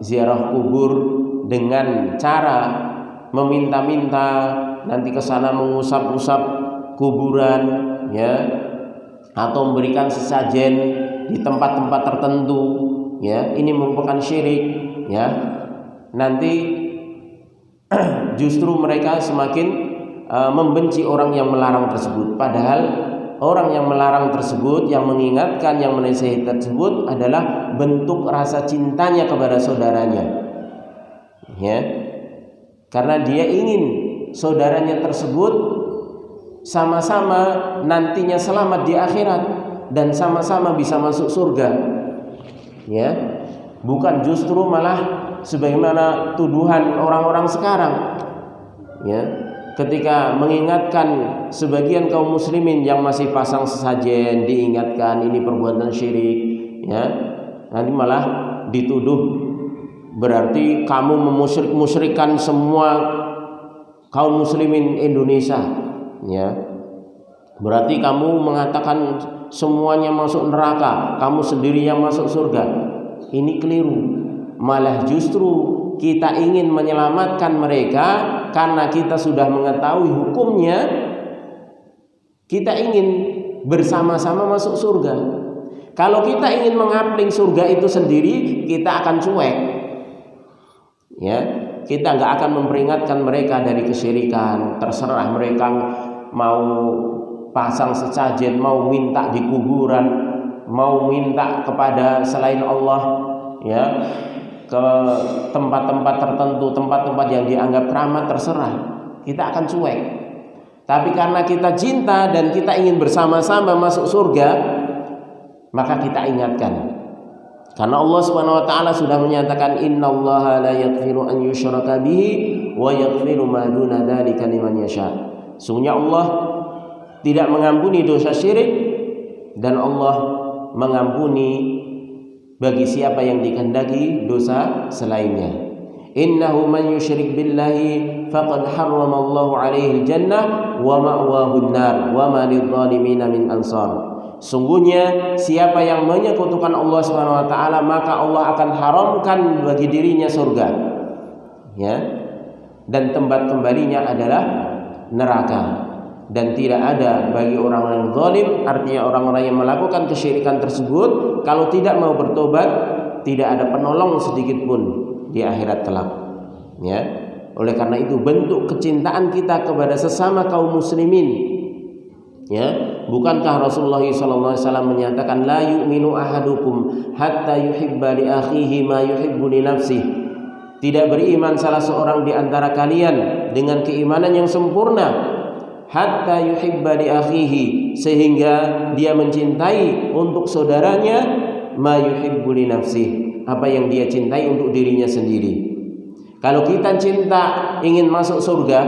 ziarah kubur dengan cara meminta-minta, nanti ke sana mengusap-usap kuburan, ya, atau memberikan sesajen di tempat-tempat tertentu, ya, ini merupakan syirik, ya. Nanti justru mereka semakin membenci orang yang melarang tersebut, padahal orang yang melarang tersebut, yang mengingatkan, yang menasihati tersebut adalah bentuk rasa cintanya kepada saudaranya, ya, karena dia ingin saudaranya tersebut sama-sama nantinya selamat di akhirat dan sama-sama bisa masuk surga, ya, bukan justru malah sebagaimana tuduhan orang-orang sekarang, ya, ketika mengingatkan sebagian kaum muslimin yang masih pasang sesajen, diingatkan ini perbuatan syirik, ya, nanti malah dituduh berarti kamu memusyrik-musyrikkan semua kaum muslimin Indonesia, ya, berarti kamu mengatakan semuanya masuk neraka, kamu sendiri yang masuk surga. Ini keliru. Malah justru kita ingin menyelamatkan mereka karena kita sudah mengetahui hukumnya. Kita ingin bersama-sama masuk surga. Kalau kita ingin mengapling surga itu sendiri, kita akan cuek. Ya, kita nggak akan memperingatkan mereka dari kesyirikan. Terserah mereka mau pasang sesajen, mau minta di kuburan, mau minta kepada selain Allah, ya, ke tempat-tempat tertentu, tempat-tempat yang dianggap keramat, terserah. Kita akan cuek. Tapi karena kita cinta dan kita ingin bersama-sama masuk surga, maka kita ingatkan. Karena Allah Subhanahu wa taala sudah menyatakan innallaha la yaghfiru an yushraka bihi wa yaghfiru ma duna dzalika liman yasha. Sungguhnya Allah tidak mengampuni dosa syirik dan Allah mengampuni bagi siapa yang dikehendaki dosa selainnya. Innahu man yusyrik billahi faqad harramallahu alaihi al-jannah wa ma'wahu an-nar wa ma lidh-dhalimin min ansar. Sungguhnya siapa yang menyekutukan Allah Subhanahu wa taala, maka Allah akan haramkan bagi dirinya surga. Ya. Dan tempat kembalinya adalah neraka. Dan tidak ada bagi orang-orang zalim, artinya orang-orang yang melakukan kesyirikan tersebut, kalau tidak mau bertobat, tidak ada penolong sedikit pun di akhirat kelak. Ya. Oleh karena itu bentuk kecintaan kita kepada sesama kaum muslimin, ya, bukankah Rasulullah SAW menyatakan la yu'minu ahadukum hatta yuhibba li akhihi ma yuhibbu li nafsihi. Tidak beriman salah seorang di antara kalian dengan keimanan yang sempurna hatta yuhibba li akhihi, sehingga dia mencintai untuk saudaranya ma yuhibbu li nafsihi, apa yang dia cintai untuk dirinya sendiri. Kalau kita cinta ingin masuk surga,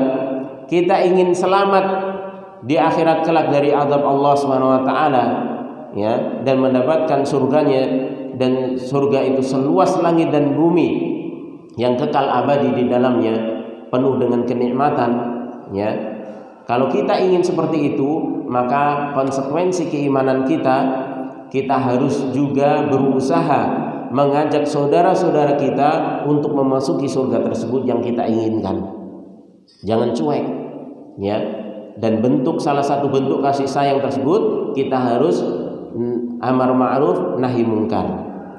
kita ingin selamat di akhirat kelak dari azab Allah Subhanahu wa taala, ya, dan mendapatkan surganya, dan surga itu seluas langit dan bumi yang kekal abadi di dalamnya, penuh dengan kenikmatan, ya. Kalau kita ingin seperti itu, maka konsekuensi keimanan kita harus juga berusaha mengajak saudara-saudara kita untuk memasuki surga tersebut yang kita inginkan. Jangan cuek, ya. Dan salah satu bentuk kasih sayang tersebut, kita harus amar ma'ruf nahi mungkar,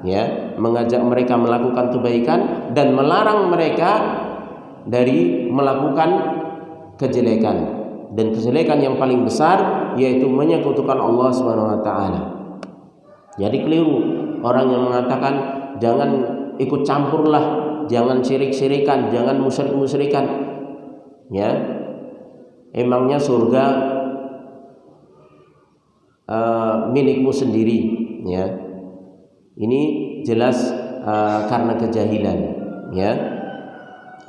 ya, mengajak mereka melakukan kebaikan dan melarang mereka dari melakukan kejelekan. Dan kejelekan yang paling besar yaitu menyekutukan Allah Subhanahu wa taala. Jadi keliru orang yang mengatakan jangan ikut campurlah, jangan syirik-syirikan, jangan musyrik-musyrikan. Ya. Emangnya surga milikmu sendiri, ya. Ini jelas karena kejahilan, ya.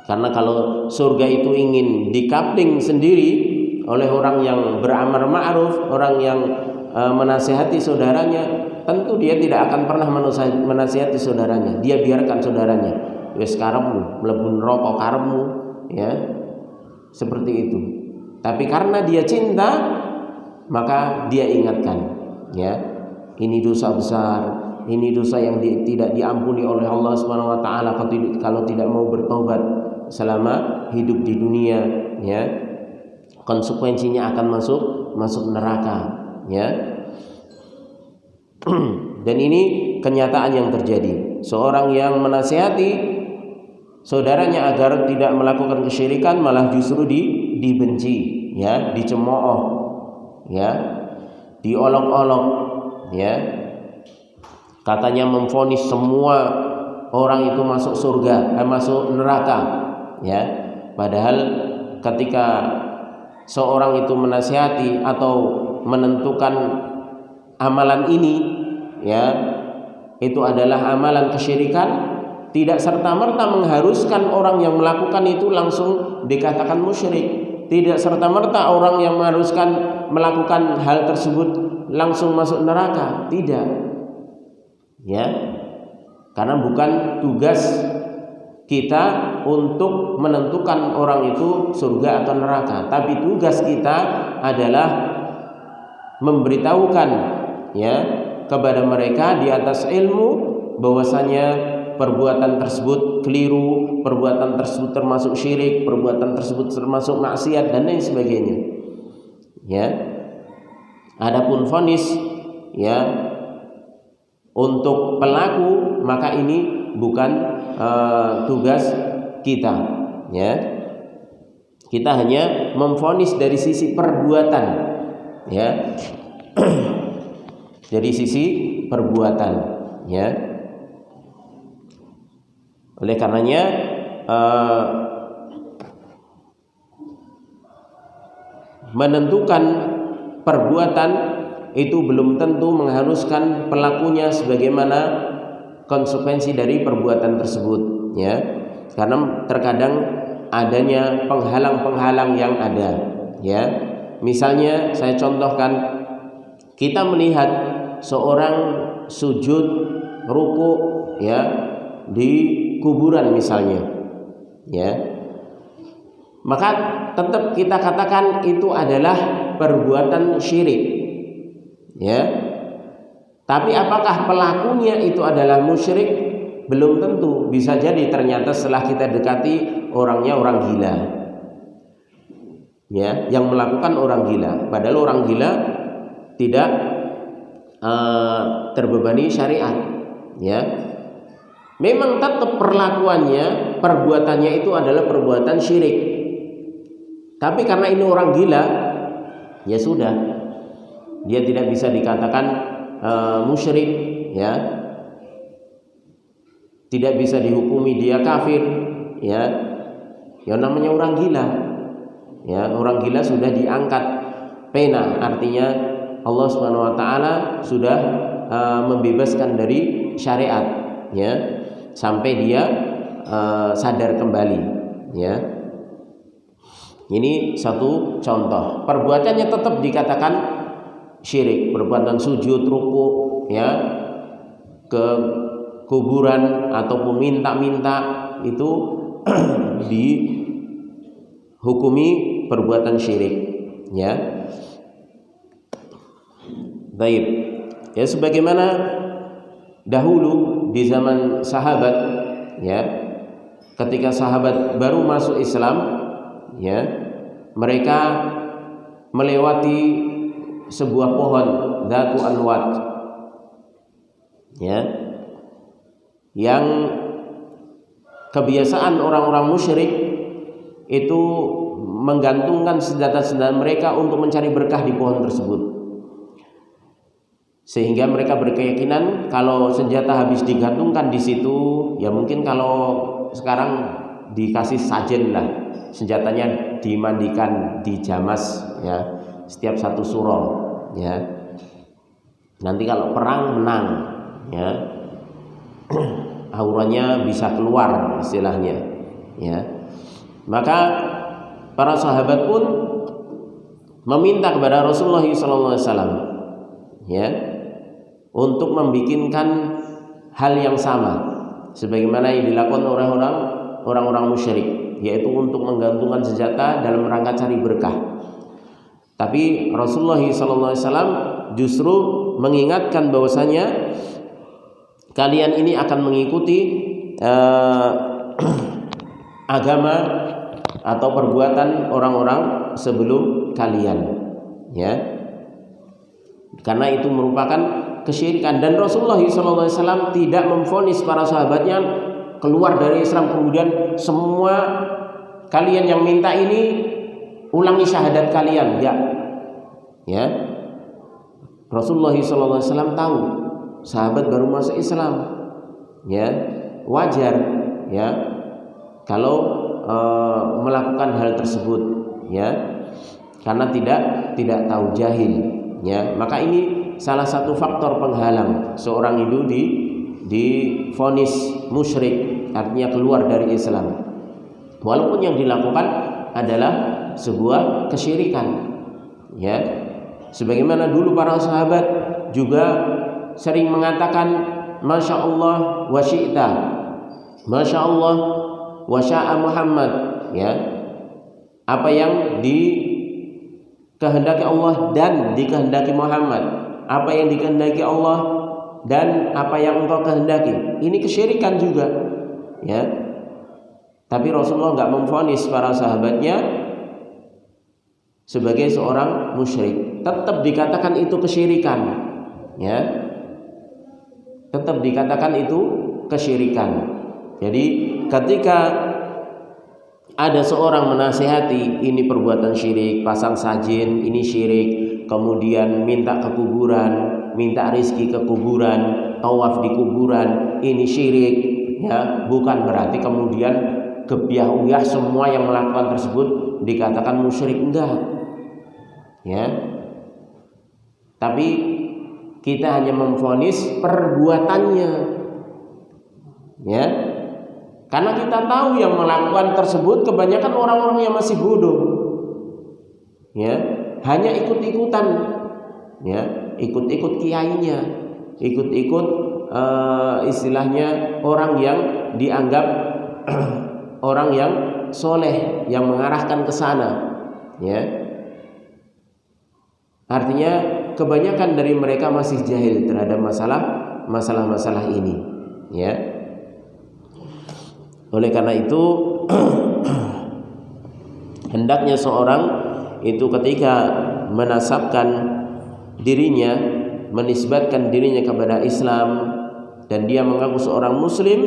Karena kalau surga itu ingin dikapling sendiri oleh orang yang beramar ma'ruf, orang yang menasihati saudaranya, tentu dia tidak akan pernah menasihati saudaranya. Dia biarkan saudaranya, wis karepmu, mlebu neraka karepmu, ya. Seperti itu. Tapi karena dia cinta, maka dia ingatkan, ya. Ini dosa besar, ini dosa yang tidak diampuni oleh Allah Subhanahu wa taala kalau tidak mau bertobat selama hidup di dunia, ya. Konsekuensinya akan masuk neraka, ya. Dan ini kenyataan yang terjadi. Seorang yang menasihati saudaranya agar tidak melakukan kesyirikan malah justru dibenci, ya, dicemooh, ya, diolok-olok, ya. Katanya memvonis semua orang itu masuk surga, masuk neraka, ya. Padahal ketika seorang itu menasihati atau menentukan amalan ini, ya, itu adalah amalan kesyirikan, tidak serta-merta mengharuskan orang yang melakukan itu langsung dikatakan musyrik. Tidak serta-merta orang yang melakukan hal tersebut langsung masuk neraka, tidak. Ya. Karena bukan tugas kita untuk menentukan orang itu surga atau neraka, tapi tugas kita adalah memberitahukan, ya, kepada mereka di atas ilmu bahwasanya perbuatan tersebut keliru, perbuatan tersebut termasuk syirik, perbuatan tersebut termasuk maksiat dan lain sebagainya. Ya. Adapun vonis ya untuk pelaku, maka ini bukan tugas kita, ya. Kita hanya memvonis dari sisi perbuatan, ya. Dari sisi perbuatan, ya. Oleh karenanya menentukan perbuatan itu belum tentu mengharuskan pelakunya sebagaimana konsekuensi dari perbuatan tersebut, ya. Karena terkadang adanya penghalang-penghalang yang ada, ya. Misalnya saya contohkan, kita melihat seorang sujud ruku, ya, di kuburan misalnya, ya, maka tetap kita katakan itu adalah perbuatan syirik, ya. Tapi apakah pelakunya itu adalah musyrik? Belum tentu. Bisa jadi ternyata setelah kita dekati orangnya orang gila, ya, yang melakukan orang gila. Padahal orang gila tidak terbebani syariat, ya. Memang tetap perlakuannya, perbuatannya itu adalah perbuatan syirik. Tapi karena ini orang gila, ya sudah, dia tidak bisa dikatakan musyrik, ya. Tidak bisa dihukumi dia kafir, ya. Yang namanya orang gila, ya. Orang gila sudah diangkat pena, artinya Allah Subhanahu wa taala sudah membebaskan dari syariat, ya, sampai dia sadar kembali, ya. Ini satu contoh. Perbuatannya tetap dikatakan syirik, perbuatan sujud, ruku, ya, ke kuburan ataupun minta-minta itu dihukumi perbuatan syirik, ya. Baik. Ya, sebagaimana dahulu di zaman sahabat, ya, ketika sahabat baru masuk Islam, ya, mereka melewati sebuah pohon Dzatu Anwat, ya, yang kebiasaan orang-orang musyrik itu menggantungkan senjata-senjata mereka untuk mencari berkah di pohon tersebut, sehingga mereka berkeyakinan kalau senjata habis digantungkan di situ, ya mungkin kalau sekarang dikasih sajen lah, senjatanya dimandikan, dijamas, ya, setiap satu suro, ya. Nanti kalau perang menang, ya, auranya bisa keluar istilahnya, ya. Maka para sahabat pun meminta kepada Rasulullah SAW, ya, untuk membikinkan hal yang sama sebagaimana yang dilakukan oleh orang-orang musyrik, yaitu untuk menggantungkan senjata dalam rangka cari berkah. Tapi Rasulullah SAW justru mengingatkan bahwasanya kalian ini akan mengikuti agama atau perbuatan orang-orang sebelum kalian, ya, karena itu merupakan kesyirikan. Dan Rasulullah SAW tidak memvonis para sahabatnya keluar dari Islam kemudian semua kalian yang minta ini ulangi syahadat kalian, ya. Rasulullah SAW tahu sahabat baru masuk Islam, ya, wajar, ya, kalau melakukan hal tersebut, ya, karena tidak tahu, jahil, ya. Maka ini salah satu faktor penghalang seorang itu divonis musyrik, artinya keluar dari Islam, walaupun yang dilakukan adalah sebuah kesyirikan, ya. Sebagaimana dulu para sahabat juga sering mengatakan Masya Allah wa syi'ta, Masya Allah wa sya'a Muhammad, ya, apa yang dikehendaki Allah dan dikehendaki Muhammad, apa yang dikehendaki Allah dan apa yang engkau kehendaki. Ini kesyirikan juga, ya. Tapi Rasulullah nggak memvonis para sahabatnya sebagai seorang musyrik. Tetap dikatakan itu kesyirikan, ya. Tetap dikatakan itu kesyirikan. Jadi ketika ada seorang menasihati ini perbuatan syirik, pasang sajin ini syirik, kemudian minta ke kuburan, minta rizki ke kuburan, tawaf di kuburan, ini syirik, ya. Bukan berarti kemudian gebiah-uyah semua yang melakukan tersebut dikatakan musyrik, enggak, ya. Tapi kita hanya memvonis perbuatannya, ya. Karena kita tahu yang melakukan tersebut kebanyakan orang-orang yang masih bodoh, ya, hanya ikut-ikutan, ya, ikut-ikut kiainya, ikut-ikut istilahnya orang yang dianggap orang yang soleh, yang mengarahkan ke sana, ya. Artinya kebanyakan dari mereka masih jahil terhadap masalah ini, ya. Oleh karena itu hendaknya seorang itu ketika menasabkan dirinya, menisbatkan dirinya kepada Islam dan dia mengaku seorang muslim,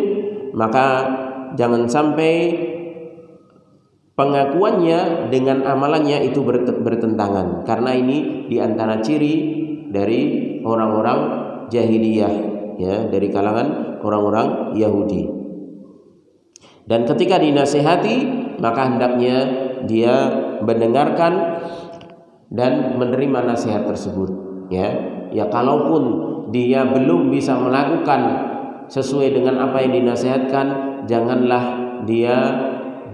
maka jangan sampai pengakuannya dengan amalannya itu bertentangan, karena ini diantara ciri dari orang-orang jahiliyah, ya, dari kalangan orang-orang Yahudi. Dan ketika dinasihati, maka hendaknya dia mendengarkan dan menerima nasihat tersebut, ya. Ya, kalaupun dia belum bisa melakukan sesuai dengan apa yang dinasihatkan, janganlah dia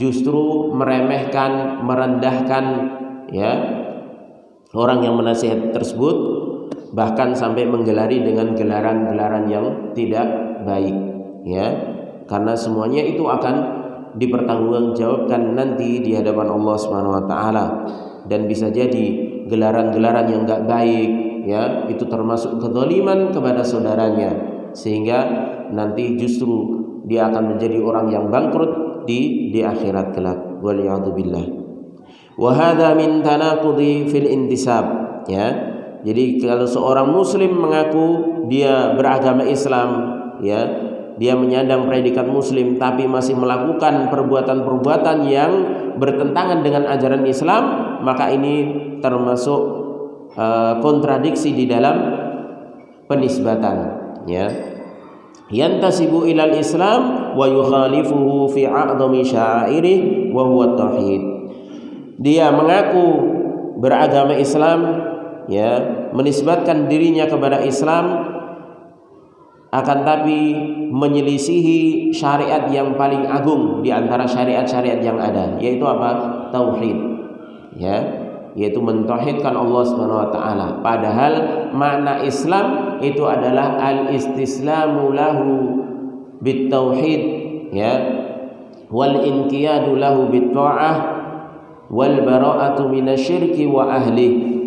justru meremehkan, merendahkan, ya, orang yang menasihat tersebut, bahkan sampai menggelari dengan gelaran-gelaran yang tidak baik, ya. Karena semuanya itu akan dipertanggungjawabkan nanti di hadapan Allah Subhanahu wa taala, dan bisa jadi gelaran-gelaran yang enggak baik, ya, itu termasuk kezaliman kepada saudaranya, sehingga nanti justru dia akan menjadi orang yang bangkrut di akhirat kelak. Waliyadzubillah. Wa hadza min tanaqudi fil intisab, ya. Jadi kalau seorang muslim mengaku dia beragama Islam, ya, dia menyandang predikat muslim tapi masih melakukan perbuatan-perbuatan yang bertentangan dengan ajaran Islam, maka ini termasuk kontradiksi di dalam penisbatan, ya. Yantasibu ilal Islam wa yukhalifuhu fi a'dhami sya'airih wa huwa tauhid. Dia mengaku beragama Islam, ya, menisbatkan dirinya kepada Islam, akan tapi menyelisihi syariat yang paling agung di antara syariat-syariat yang ada, yaitu apa? Tauhid, ya, yaitu mentauhidkan Allah Subhanahu wa taala. Padahal makna Islam itu adalah al-istislamu lahu bitauhid, ya, wal inqiyadu lahu bitta'ah wal bara'atu minasyirki wa ahli.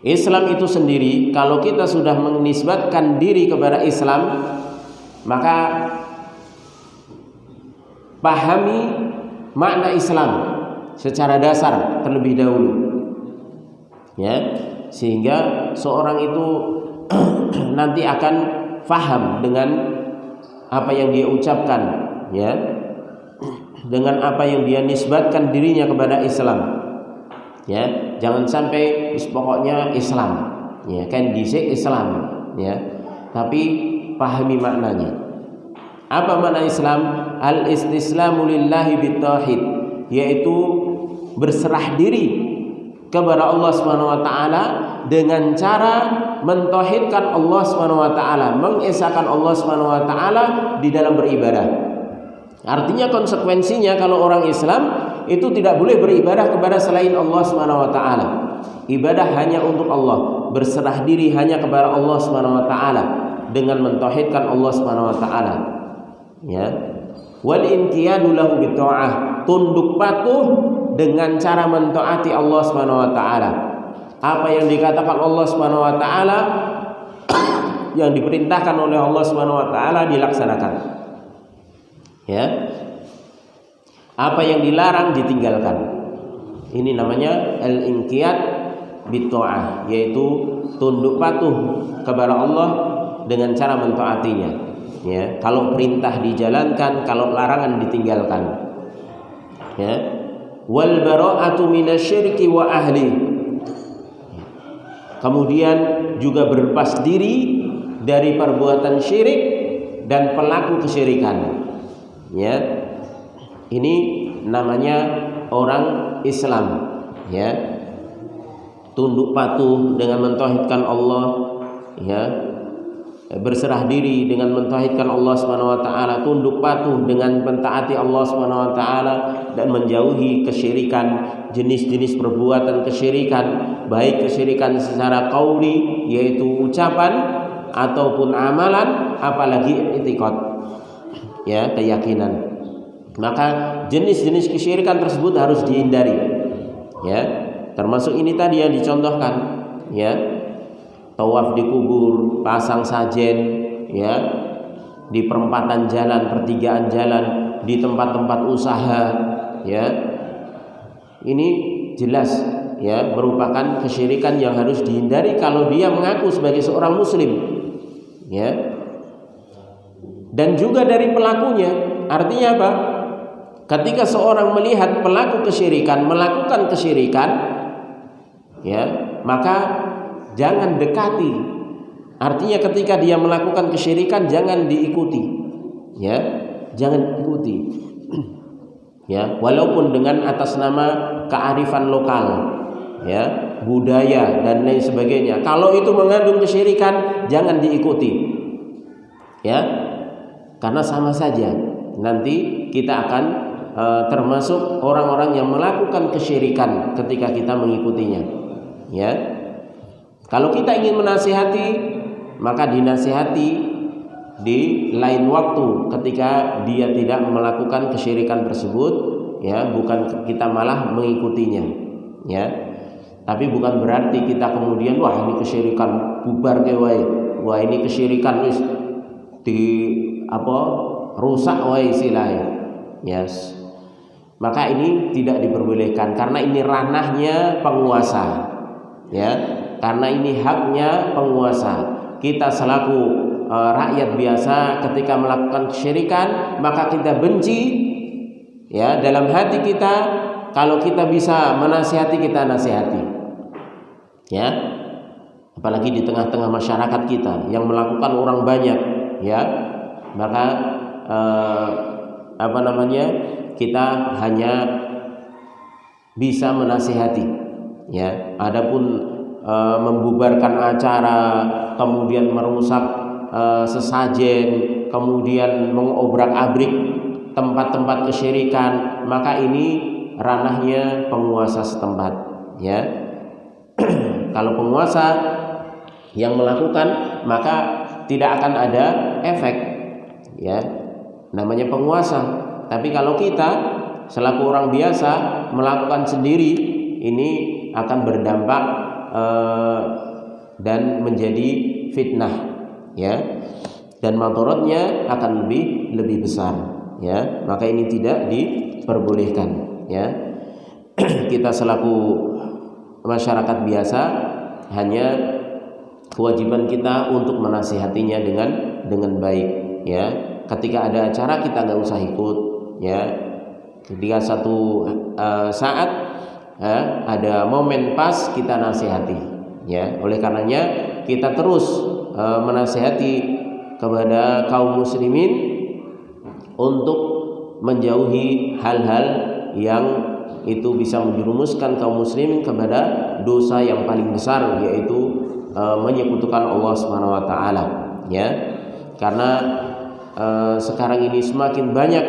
Islam itu sendiri, kalau kita sudah menisbatkan diri kepada Islam, maka pahami makna Islam secara dasar terlebih dahulu, ya, sehingga seorang itu nanti akan faham dengan apa yang dia ucapkan, ya, dengan apa yang dia nisbatkan dirinya kepada Islam. Ya, jangan sampai pokoknya Islam, ya, kan dhisik Islam, ya, tapi pahami maknanya. Apa makna Islam? Al-istislamu lillahi bitauhid, yaitu berserah diri kepada Allah Subhanahu wa taala dengan cara mentauhidkan Allah Subhanahu wa taala, mengesahkan Allah Subhanahu wa taala di dalam beribadah. Artinya konsekuensinya kalau orang Islam itu tidak boleh beribadah kepada selain Allah Subhanahu wa taala. Ibadah hanya untuk Allah, berserah diri hanya kepada Allah Subhanahu wa taala dengan mentauhidkan Allah Subhanahu wa taala, ya. Wal inqiyadu lahu bitta'ah, tunduk patuh dengan cara mentaati Allah Subhanahu wa taala. Apa yang dikatakan Allah Subhanahu wa taala yang diperintahkan oleh Allah Subhanahu wa taala dilaksanakan. Ya. Apa yang dilarang ditinggalkan. Ini namanya al-inqiyad bitta'ah, yaitu tunduk patuh kepada Allah dengan cara mentaatinya. Ya, kalau perintah dijalankan, kalau larangan ditinggalkan. Ya. Wal bara'atu minasyirki wa ahli. Kemudian juga berlepas diri dari perbuatan syirik dan pelaku kesyirikan. Ya. Ini namanya orang Islam, ya. Tunduk patuh dengan mentauhidkan Allah, ya. Berserah diri dengan mentauhidkan Allah Subhanahu wa taala, tunduk patuh dengan mentaati Allah Subhanahu wa taala dan menjauhi kesyirikan, jenis-jenis perbuatan kesyirikan, baik kesyirikan secara qauli yaitu ucapan ataupun amalan, apalagi i'tiqad, ya, keyakinan. Maka jenis-jenis kesyirikan tersebut harus dihindari, ya. Termasuk ini tadi yang dicontohkan, ya. Tawaf di kubur, pasang sajen, ya, di perempatan jalan, pertigaan jalan, di tempat-tempat usaha, ya. Ini jelas, ya, merupakan kesyirikan yang harus dihindari kalau dia mengaku sebagai seorang muslim, ya. Dan juga dari pelakunya. Artinya apa? Ketika seorang melihat pelaku kesyirikan melakukan kesyirikan, ya, maka jangan dekati. Artinya ketika dia melakukan kesyirikan jangan diikuti, ya, jangan ikuti, ya, walaupun dengan atas nama kearifan lokal, ya, budaya dan lain sebagainya. Kalau itu mengandung kesyirikan jangan diikuti, ya, karena sama saja nanti kita akan termasuk orang-orang yang melakukan kesyirikan ketika kita mengikutinya, ya. Kalau kita ingin menasihati, maka dinasihati di lain waktu ketika dia tidak melakukan kesyirikan tersebut, ya, bukan kita malah mengikutinya, ya. Tapi bukan berarti kita kemudian wah ini kesyirikan bubar ke wae, wah ini kesyirikan wis di apa rusak wae istilahnya, yes. Maka ini tidak diperbolehkan karena ini ranahnya penguasa, ya, karena ini haknya penguasa. Kita selaku rakyat biasa ketika melakukan kesyirikan maka kita benci, ya, dalam hati kita. Kalau kita bisa menasihati kita nasihati, ya, apalagi di tengah-tengah masyarakat kita yang melakukan orang banyak, ya, maka kita hanya bisa menasihati, ya. Adapun membubarkan acara, kemudian merusak sesajen, kemudian mengobrak-abrik tempat-tempat kesyirikan, maka ini ranahnya penguasa setempat, ya. Kalau penguasa yang melakukan maka tidak akan ada efek, ya, namanya penguasa. Tapi kalau kita selaku orang biasa melakukan sendiri, ini akan berdampak dan menjadi fitnah, ya, dan madaratnya akan lebih besar, ya. Maka ini tidak diperbolehkan, ya. Kita selaku masyarakat biasa hanya kewajiban kita untuk menasihatinya dengan baik, ya. Ketika ada acara kita nggak usah ikut, ya. Ketika satu saat ada momen pas kita nasihati, ya. Oleh karenanya kita terus menasihati kepada kaum muslimin untuk menjauhi hal-hal yang itu bisa menjerumuskan kaum muslimin kepada dosa yang paling besar, yaitu menyekutukan Allah Subhanahu wa taala, ya. Karena sekarang ini semakin banyak,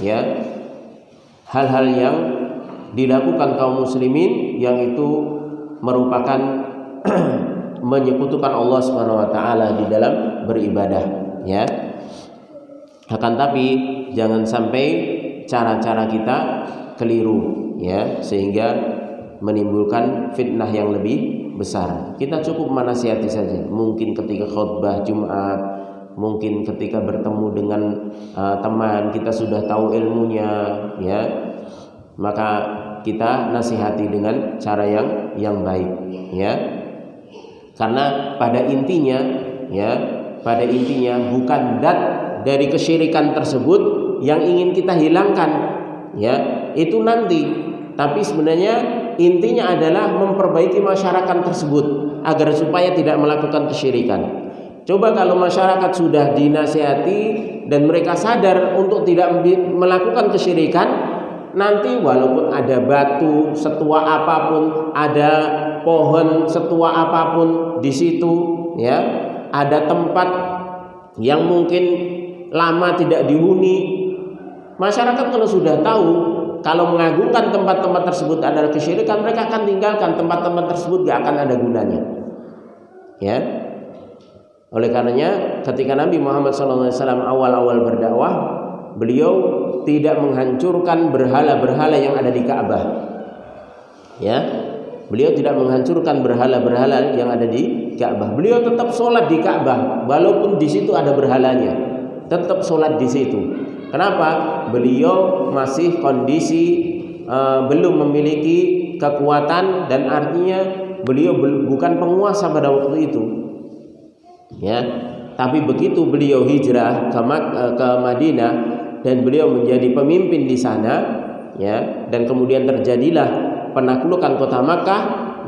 ya, hal-hal yang dilakukan kaum muslimin yang itu merupakan menyekutukan Allah Subhanahu wa taala di dalam beribadah, ya. Akan tapi jangan sampai cara-cara kita keliru, ya, sehingga menimbulkan fitnah yang lebih besar. Kita cukup menasihati saja. Mungkin ketika khutbah Jumat, mungkin ketika bertemu dengan teman, kita sudah tahu ilmunya, ya, maka kita nasihati dengan cara yang baik, ya. Karena pada intinya, bukan zat dari kesyirikan tersebut yang ingin kita hilangkan, ya, itu nanti. Tapi sebenarnya intinya adalah memperbaiki masyarakat tersebut agar supaya tidak melakukan kesyirikan. Coba kalau masyarakat sudah dinasihati dan mereka sadar untuk tidak melakukan kesyirikan, nanti walaupun ada batu setua apapun, ada pohon setua apapun di situ, ya, ada tempat yang mungkin lama tidak dihuni, masyarakat kalau sudah tahu kalau mengagungkan tempat-tempat tersebut adalah kesyirikan, mereka akan tinggalkan tempat-tempat tersebut, gak akan ada gunanya, ya. Oleh karenanya ketika Nabi Muhammad SAW awal-awal berdakwah, beliau tidak menghancurkan berhala-berhala yang ada di Ka'bah, ya. Beliau tidak menghancurkan berhala-berhala yang ada di Ka'bah. Beliau tetap sholat di Ka'bah walaupun di situ ada berhalanya, tetap sholat di situ. Kenapa? Beliau masih kondisi belum memiliki kekuatan, dan artinya beliau bukan penguasa pada waktu itu, ya. Tapi begitu beliau hijrah ke Madinah dan beliau menjadi pemimpin di sana, ya, dan kemudian terjadilah penaklukan kota Makkah,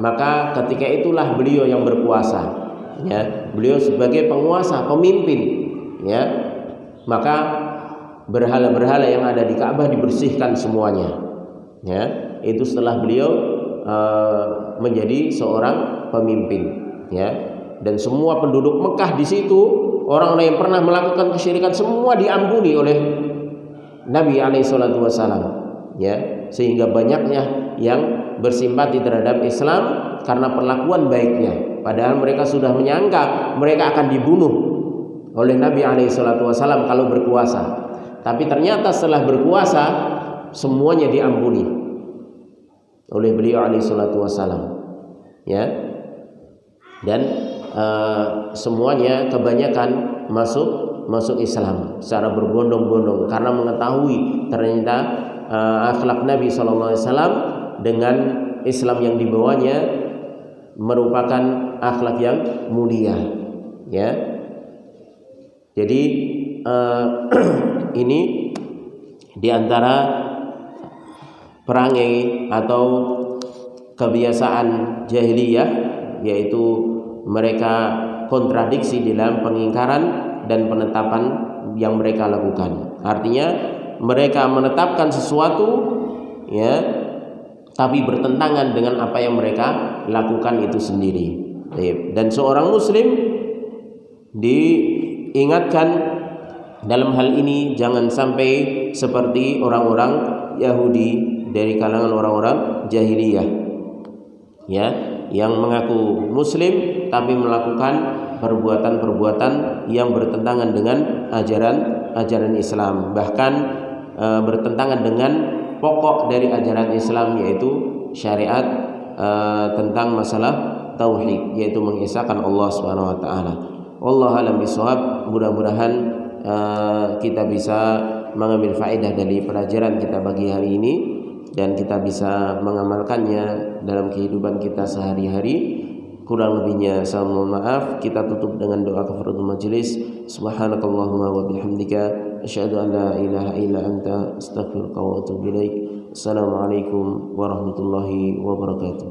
maka ketika itulah beliau yang berkuasa, ya. Beliau sebagai penguasa, pemimpin, ya. Maka berhala-berhala yang ada di Ka'bah dibersihkan semuanya, ya. Itu setelah beliau menjadi seorang pemimpin, ya. Dan semua penduduk Mekah di situ, orang-orang yang pernah melakukan kesyirikan, semua diampuni oleh Nabi alaihissalatu wassalam, ya. Sehingga banyaknya yang bersimpati terhadap Islam karena perlakuan baiknya, padahal mereka sudah menyangka mereka akan dibunuh oleh Nabi alaihissalatu wassalam kalau berkuasa. Tapi ternyata setelah berkuasa semuanya diampuni oleh beliau alaihissalatu wassalam, ya. Dan semuanya kebanyakan masuk Islam secara berbondong-bondong karena mengetahui ternyata akhlak Nabi SAW dengan Islam yang dibawanya merupakan akhlak yang mulia, ya. Jadi ini diantara perangai atau kebiasaan jahiliyah, yaitu mereka kontradiksi dalam pengingkaran dan penetapan yang mereka lakukan. Artinya mereka menetapkan sesuatu, ya, tapi bertentangan dengan apa yang mereka lakukan itu sendiri. Dan seorang muslim diingatkan dalam hal ini jangan sampai seperti orang-orang Yahudi dari kalangan orang-orang jahiliyah, ya, yang mengaku muslim tapi melakukan perbuatan-perbuatan yang bertentangan dengan ajaran Islam, bahkan bertentangan dengan pokok dari ajaran Islam, yaitu syariat tentang masalah tauhid, yaitu mengesahkan Allah Subhanahu wa taala. Wallahu a'lam bishawab. Mudah-mudahan kita bisa mengambil faedah dari pelajaran kita pagi hari ini dan kita bisa mengamalkannya dalam kehidupan kita sehari-hari. Kurang lebihnya saya mohon maaf. Kita tutup dengan doa kafaratul majelis. Subhanakallahumma wa bihamdika asyhadu an la ilaha illa anta astaghfiruka wa atubu ilaik. Assalamualaikum warahmatullahi wabarakatuh.